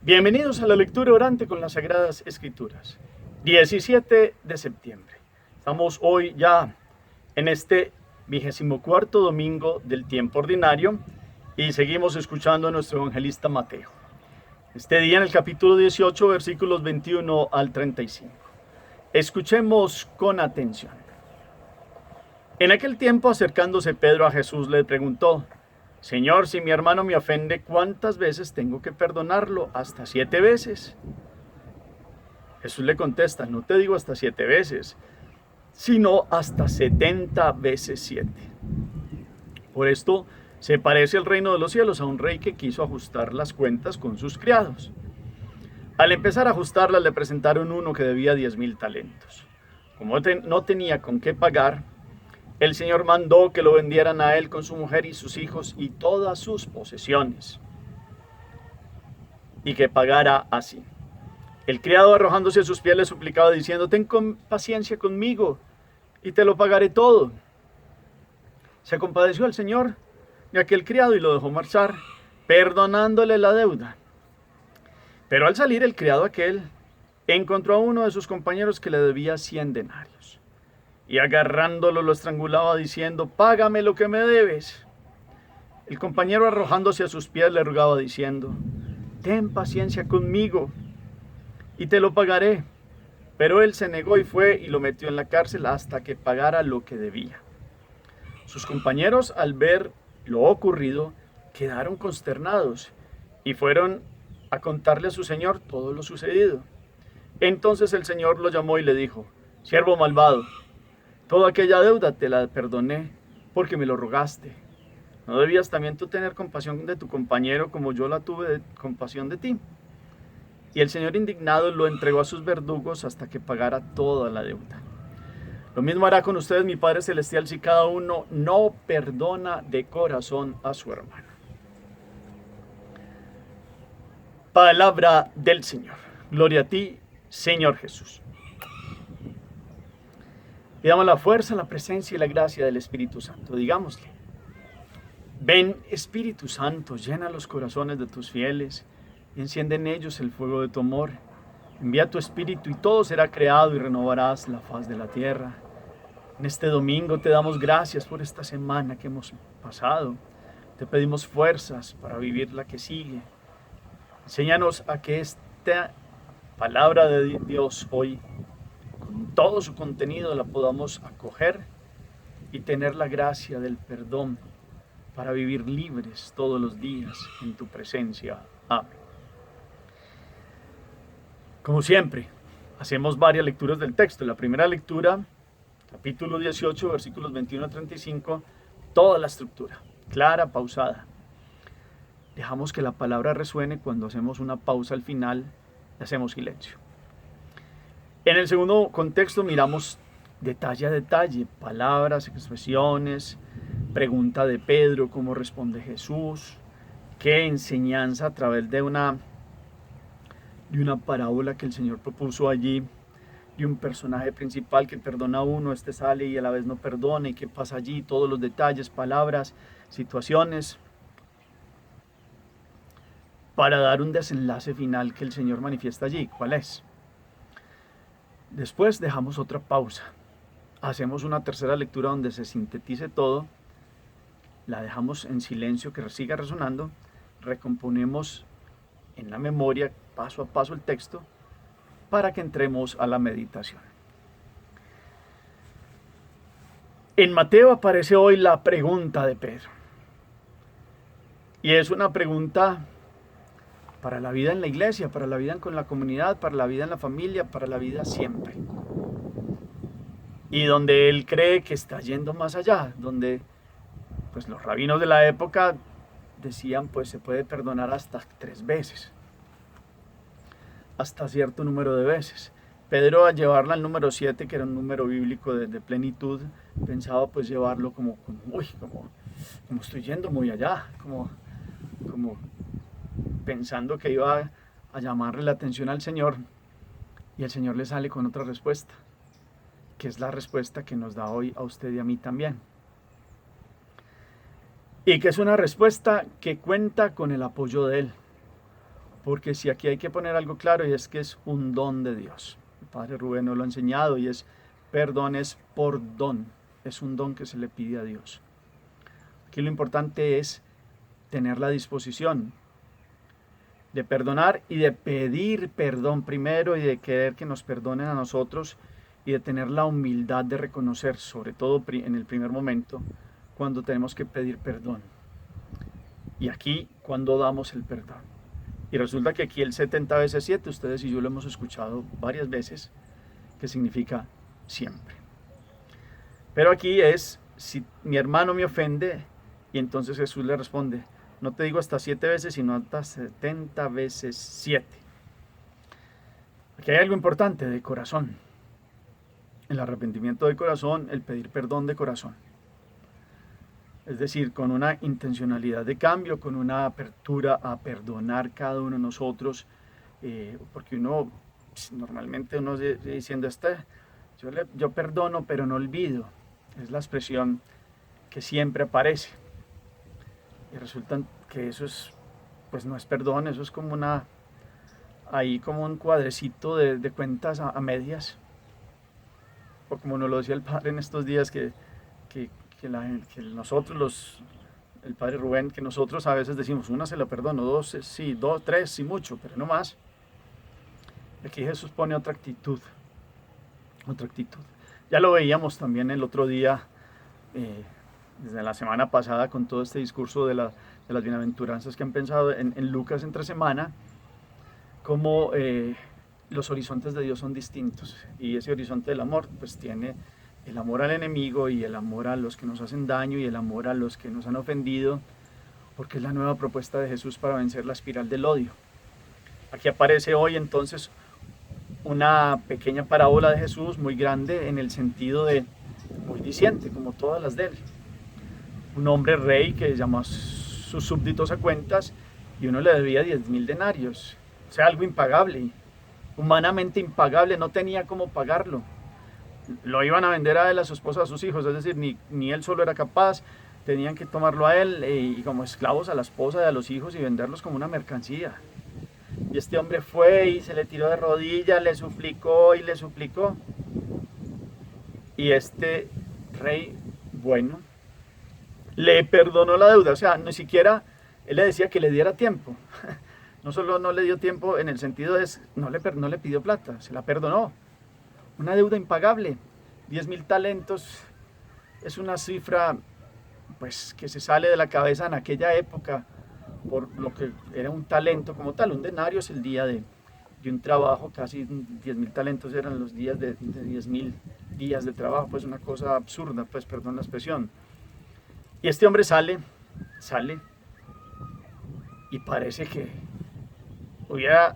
Bienvenidos a la lectura orante con las Sagradas Escrituras. 17 de septiembre. Estamos hoy ya en este 24º domingo del tiempo ordinario y seguimos escuchando a nuestro evangelista Mateo. Este día en el capítulo 18, versículos 21 al 35. Escuchemos con atención. En aquel tiempo, acercándose Pedro a Jesús, le preguntó: Señor, si mi hermano me ofende, ¿cuántas veces tengo que perdonarlo? ¿Hasta 7 veces? Jesús le contesta: no te digo hasta 7 veces, sino hasta 70 veces 7. Por esto se parece el reino de los cielos a un rey que quiso ajustar las cuentas con sus criados. Al empezar a ajustarlas, le presentaron uno que debía 10,000 talentos. Como no tenía con qué pagar, el Señor mandó que lo vendieran a él con su mujer y sus hijos y todas sus posesiones, y que pagara así. El criado, arrojándose a sus pies, le suplicaba diciendo: ten paciencia conmigo y te lo pagaré todo. Se compadeció el Señor de aquel criado y lo dejó marchar, perdonándole la deuda. Pero al salir, el criado aquel encontró a uno de sus compañeros que le debía 100 denarios. Y agarrándolo lo estrangulaba diciendo: págame lo que me debes. El compañero, arrojándose a sus pies, le rogaba diciendo: ten paciencia conmigo y te lo pagaré. Pero él se negó y fue y lo metió en la cárcel hasta que pagara lo que debía. Sus compañeros, al ver lo ocurrido, quedaron consternados y fueron a contarle a su señor todo lo sucedido. Entonces el Señor lo llamó y le dijo: siervo malvado, toda aquella deuda te la perdoné porque me lo rogaste. ¿No debías también tú tener compasión de tu compañero como yo la tuve de compasión de ti? Y el Señor, indignado, lo entregó a sus verdugos hasta que pagara toda la deuda. Lo mismo hará con ustedes mi Padre Celestial si cada uno no perdona de corazón a su hermano. Palabra del Señor. Gloria a ti, Señor Jesús. Pidamos la fuerza, la presencia y la gracia del Espíritu Santo. Digámosle: ven, Espíritu Santo, llena los corazones de tus fieles y enciende en ellos el fuego de tu amor. Envía tu Espíritu y todo será creado y renovarás la faz de la tierra. En este domingo te damos gracias por esta semana que hemos pasado. Te pedimos fuerzas para vivir la que sigue. Enséñanos a que esta palabra de Dios hoy, con todo su contenido, la podamos acoger y tener la gracia del perdón para vivir libres todos los días en tu presencia. Amén. Como siempre, hacemos varias lecturas del texto. La primera lectura, capítulo 18, versículos 21 a 35, toda la estructura, clara, pausada. Dejamos que la palabra resuene. Cuando hacemos una pausa al final, hacemos silencio. En el segundo contexto miramos detalle a detalle, palabras, expresiones, pregunta de Pedro, cómo responde Jesús, qué enseñanza a través de una parábola que el Señor propuso allí, de un personaje principal que perdona a uno, este sale y a la vez no perdona, y qué pasa allí, todos los detalles, palabras, situaciones, para dar un desenlace final que el Señor manifiesta allí. ¿Cuál es? Después dejamos otra pausa, hacemos una tercera lectura donde se sintetice todo, la dejamos en silencio, que siga resonando, recomponemos en la memoria paso a paso el texto para que entremos a la meditación. En Mateo aparece hoy la pregunta de Pedro, y es una pregunta para la vida en la iglesia, para la vida con la comunidad, para la vida en la familia, para la vida siempre. Y donde él cree que está yendo más allá, donde pues los rabinos de la época decían pues se puede perdonar hasta 3 veces, hasta cierto número de veces. Pedro, al llevarla al número 7, que era un número bíblico de plenitud, pensaba pues llevarlo como estoy yendo muy allá, como pensando que iba a llamarle la atención al Señor, y el Señor le sale con otra respuesta, que es la respuesta que nos da hoy a usted y a mí también. Y que es una respuesta que cuenta con el apoyo de Él. porque si aquí hay que poner algo claro, y es que es un don de Dios. El Padre Rubén nos lo ha enseñado, y es perdón, es por don, es un don que se le pide a Dios. Aquí lo importante es tener la disposición de perdonar y de pedir perdón primero, y de querer que nos perdonen a nosotros, y de tener la humildad de reconocer, sobre todo en el primer momento, cuando tenemos que pedir perdón. Y aquí, cuando damos el perdón. Y resulta que aquí el 70 veces 7, ustedes y yo lo hemos escuchado varias veces, que significa siempre. Pero aquí es, si mi hermano me ofende, y entonces Jesús le responde, no te digo hasta 7 veces, sino hasta 70 veces 7. Aquí hay algo importante de corazón. El arrepentimiento de corazón, el pedir perdón de corazón. Es decir, con una intencionalidad de cambio, con una apertura a perdonar cada uno de nosotros, porque normalmente uno diciendo, yo perdono pero no olvido, es la expresión que siempre aparece. Y resulta que eso pues no es perdón, eso es como como un cuadrecito de cuentas a medias. O como nos lo decía el Padre en estos días, que nosotros, el Padre Rubén, que nosotros a veces decimos, una se la perdono, dos sí, tres sí mucho, pero no más. Aquí Jesús pone otra actitud. Ya lo veíamos también el otro día, desde la semana pasada, con todo este discurso de las bienaventuranzas que han pensado en Lucas entre semana, como los horizontes de Dios son distintos, y ese horizonte del amor pues tiene el amor al enemigo, y el amor a los que nos hacen daño, y el amor a los que nos han ofendido, porque es la nueva propuesta de Jesús para vencer la espiral del odio. Aquí aparece hoy entonces una pequeña parábola de Jesús, muy grande en el sentido de muy diciente, como todas las de él. Un hombre rey que llamó a sus súbditos a cuentas, y uno le debía 10.000 denarios, o sea, algo impagable, humanamente impagable, no tenía cómo pagarlo. Lo iban a vender a él, a su esposa, a sus hijos, es decir, ni él solo era capaz, tenían que tomarlo a él y como esclavos a la esposa y a los hijos, y venderlos como una mercancía. Y este hombre fue y se le tiró de rodillas, le suplicó y le suplicó. Y este rey, bueno, le perdonó la deuda, o sea, ni siquiera él le decía que le diera tiempo. No solo no le dio tiempo en el sentido de, no le pidió plata, se la perdonó. Una deuda impagable, 10.000 talentos, es una cifra pues que se sale de la cabeza en aquella época, por lo que era un talento como tal. Un denario es el día de un trabajo, casi 10.000 talentos eran los días de 10.000 días de trabajo, pues una cosa absurda, pues perdón la expresión. Y este hombre sale, y parece que hubiera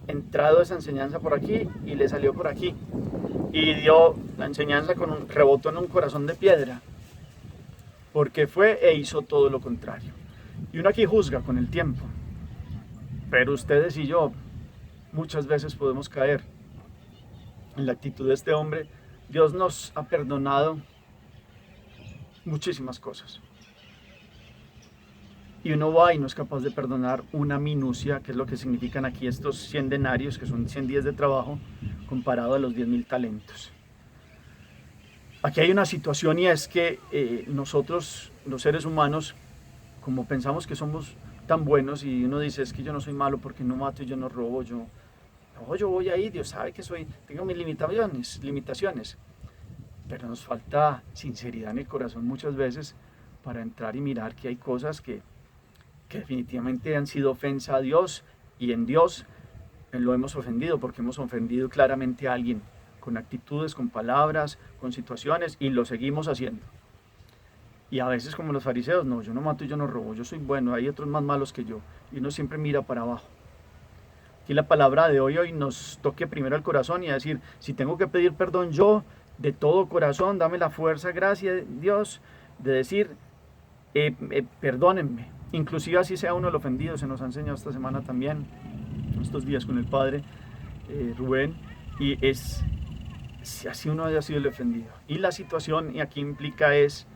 entrado esa enseñanza por aquí y le salió por aquí, y dio la enseñanza rebotó en un corazón de piedra, porque fue e hizo todo lo contrario. Y uno aquí juzga con el tiempo, pero ustedes y yo muchas veces podemos caer en la actitud de este hombre. Dios nos ha perdonado muchísimas cosas, y uno va y no es capaz de perdonar una minucia, que es lo que significan aquí estos 100 denarios, que son 100 días de trabajo, comparado a los 10.000 talentos. Aquí hay una situación, y es que nosotros, los seres humanos, como pensamos que somos tan buenos, y uno dice, es que yo no soy malo porque no mato y yo no robo, yo voy ahí, Dios sabe que tengo mis limitaciones, pero nos falta sinceridad en el corazón muchas veces para entrar y mirar que hay cosas que definitivamente han sido ofensa a Dios, y en Dios lo hemos ofendido, porque hemos ofendido claramente a alguien, con actitudes, con palabras, con situaciones, y lo seguimos haciendo. Y a veces, como los fariseos, no, yo no mato y yo no robo, yo soy bueno, hay otros más malos que yo, y uno siempre mira para abajo. Aquí la palabra de hoy nos toque primero el corazón, y a decir, si tengo que pedir perdón yo, de todo corazón, dame la fuerza, gracia, Dios, de decir, perdónenme, inclusive así sea uno el ofendido. Se nos ha enseñado esta semana también, estos días con el Padre Rubén, y es, si así uno haya sido el ofendido. Y la situación, y aquí implica es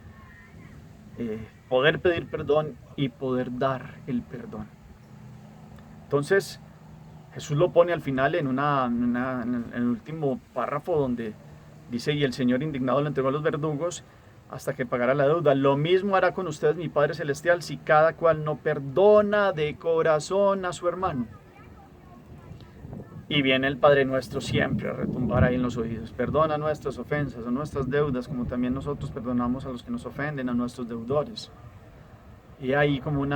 poder pedir perdón y poder dar el perdón. Entonces, Jesús lo pone al final en el último párrafo donde dice, y el Señor indignado lo entregó a los verdugos hasta que pagara la deuda. Lo mismo hará con ustedes mi Padre Celestial si cada cual no perdona de corazón a su hermano. Y viene el Padre Nuestro siempre a retumbar ahí en los oídos. Perdona nuestras ofensas o nuestras deudas, como también nosotros perdonamos a los que nos ofenden, a nuestros deudores. Y ahí como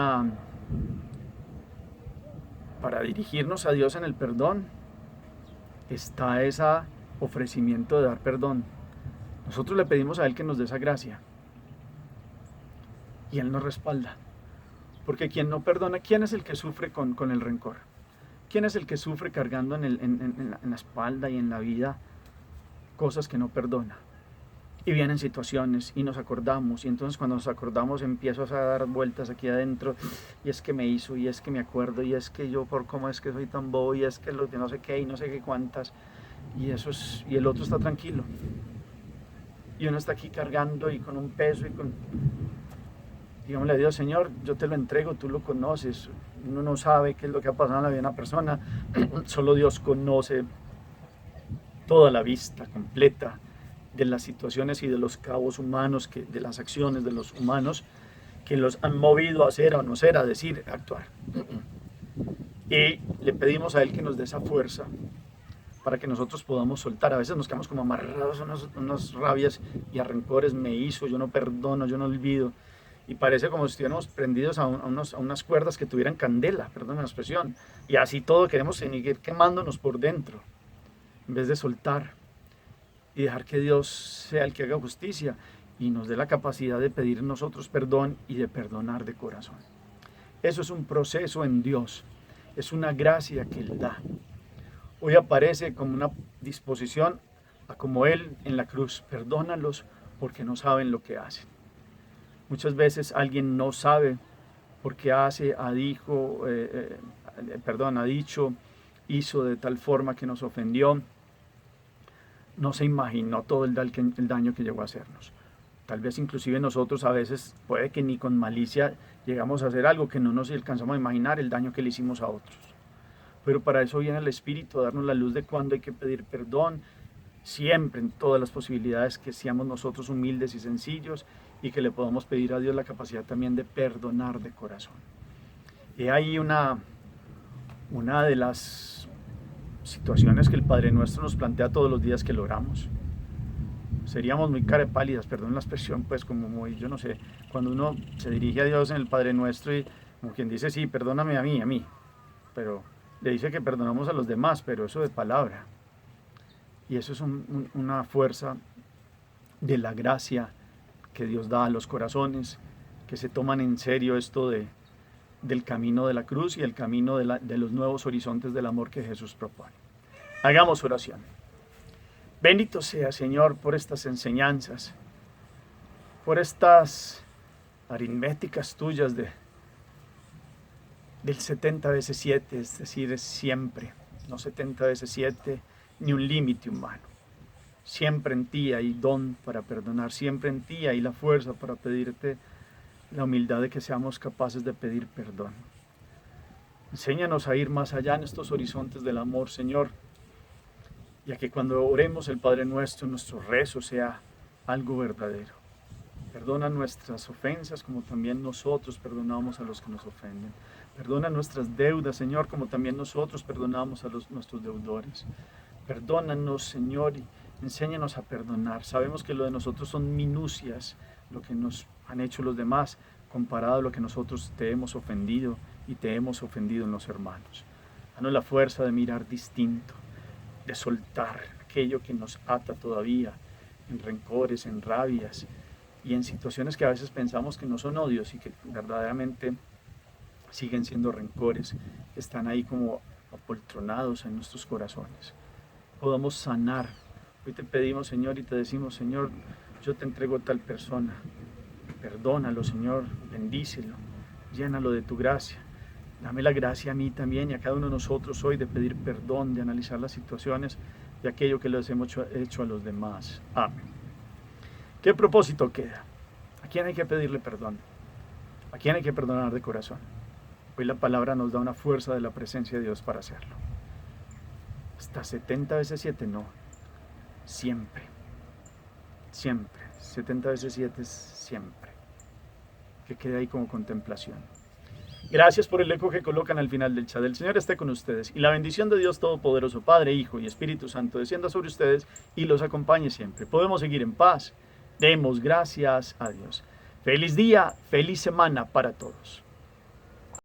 para dirigirnos a Dios en el perdón, está ese ofrecimiento de dar perdón. Nosotros le pedimos a Él que nos dé esa gracia. Y Él nos respalda. Porque quien no perdona, ¿quién es el que sufre con el rencor? ¿Quién es el que sufre cargando en la espalda y en la vida cosas que no perdona? Y vienen situaciones y nos acordamos, y entonces cuando nos acordamos empiezo a dar vueltas aquí adentro, y es que me hizo, y es que me acuerdo, y es que yo por cómo es que soy tan bobo, y es que lo que no sé qué, y no sé qué cuántas, y el otro está tranquilo. Y uno está aquí cargando y con un peso y digámosle a Dios, Señor, yo te lo entrego, tú lo conoces. Uno no sabe qué es lo que ha pasado en la vida de una persona, solo Dios conoce toda la vista completa de las situaciones y de los cabos humanos, de las acciones de los humanos que los han movido a hacer o no ser, a decir, a actuar. Y le pedimos a Él que nos dé esa fuerza para que nosotros podamos soltar. A veces nos quedamos como amarrados a unas rabias y a rencores, me hizo, yo no perdono, yo no olvido. Y parece como si estuviéramos prendidos a unas cuerdas que tuvieran candela, perdón la expresión. Y así todo queremos seguir quemándonos por dentro, en vez de soltar y dejar que Dios sea el que haga justicia y nos dé la capacidad de pedir nosotros perdón y de perdonar de corazón. Eso es un proceso en Dios, es una gracia que Él da. Hoy aparece como una disposición a como Él en la cruz, perdónalos porque no saben lo que hacen. Muchas veces alguien no sabe por qué hace, ha dicho, hizo de tal forma que nos ofendió. No se imaginó todo el daño que llegó a hacernos. Tal vez inclusive nosotros a veces puede que ni con malicia llegamos a hacer algo que no nos alcanzamos a imaginar el daño que le hicimos a otros. Pero para eso viene el Espíritu, a darnos la luz de cuándo hay que pedir perdón, siempre en todas las posibilidades, que seamos nosotros humildes y sencillos y que le podamos pedir a Dios la capacidad también de perdonar de corazón. Y hay una de las situaciones que el Padre Nuestro nos plantea todos los días que lo oramos. Seríamos muy carepálidas, perdón la expresión, pues como muy, yo no sé, cuando uno se dirige a Dios en el Padre Nuestro y como quien dice, sí, perdóname a mí, pero le dice que perdonamos a los demás, pero eso de palabra. Y eso es una fuerza de la gracia que Dios da a los corazones, que se toman en serio esto del camino de la cruz y el camino de los nuevos horizontes del amor que Jesús propone. Hagamos oración. Bendito sea, Señor, por estas enseñanzas, por estas aritméticas tuyas del 70 veces 7, es decir, es siempre, no 70 veces 7, ni un límite humano. Siempre en ti hay don para perdonar, siempre en ti hay la fuerza para pedirte la humildad de que seamos capaces de pedir perdón. Enséñanos a ir más allá en estos horizontes del amor, Señor, y a que cuando oremos el Padre Nuestro, nuestro rezo sea algo verdadero. Perdona nuestras ofensas como también nosotros perdonamos a los que nos ofenden. Perdona nuestras deudas, Señor, como también nosotros perdonamos a nuestros deudores. Perdónanos, Señor, y enséñanos a perdonar. Sabemos que lo de nosotros son minucias, lo que nos han hecho los demás, comparado a lo que nosotros te hemos ofendido y te hemos ofendido en los hermanos. Danos la fuerza de mirar distinto, de soltar aquello que nos ata todavía en rencores, en rabias y en situaciones que a veces pensamos que no son odios y que verdaderamente siguen siendo rencores, que están ahí como apoltronados en nuestros corazones. Podamos sanar. Hoy te pedimos, Señor, y te decimos, Señor, yo te entrego a tal persona. Perdónalo, Señor, bendícelo, llénalo de tu gracia. Dame la gracia a mí también y a cada uno de nosotros hoy de pedir perdón, de analizar las situaciones de aquello que les hemos hecho a los demás. Amén. ¿Qué propósito queda? ¿A quién hay que pedirle perdón? ¿A quién hay que perdonar de corazón? Hoy la palabra nos da una fuerza de la presencia de Dios para hacerlo. Hasta 70 veces 7, no. Siempre. Siempre. 70 veces 7 es siempre. Que quede ahí como contemplación. Gracias por el eco que colocan al final del chat. El Señor esté con ustedes. Y la bendición de Dios Todopoderoso, Padre, Hijo y Espíritu Santo, descienda sobre ustedes y los acompañe siempre. Podemos seguir en paz. Demos gracias a Dios. Feliz día, feliz semana para todos.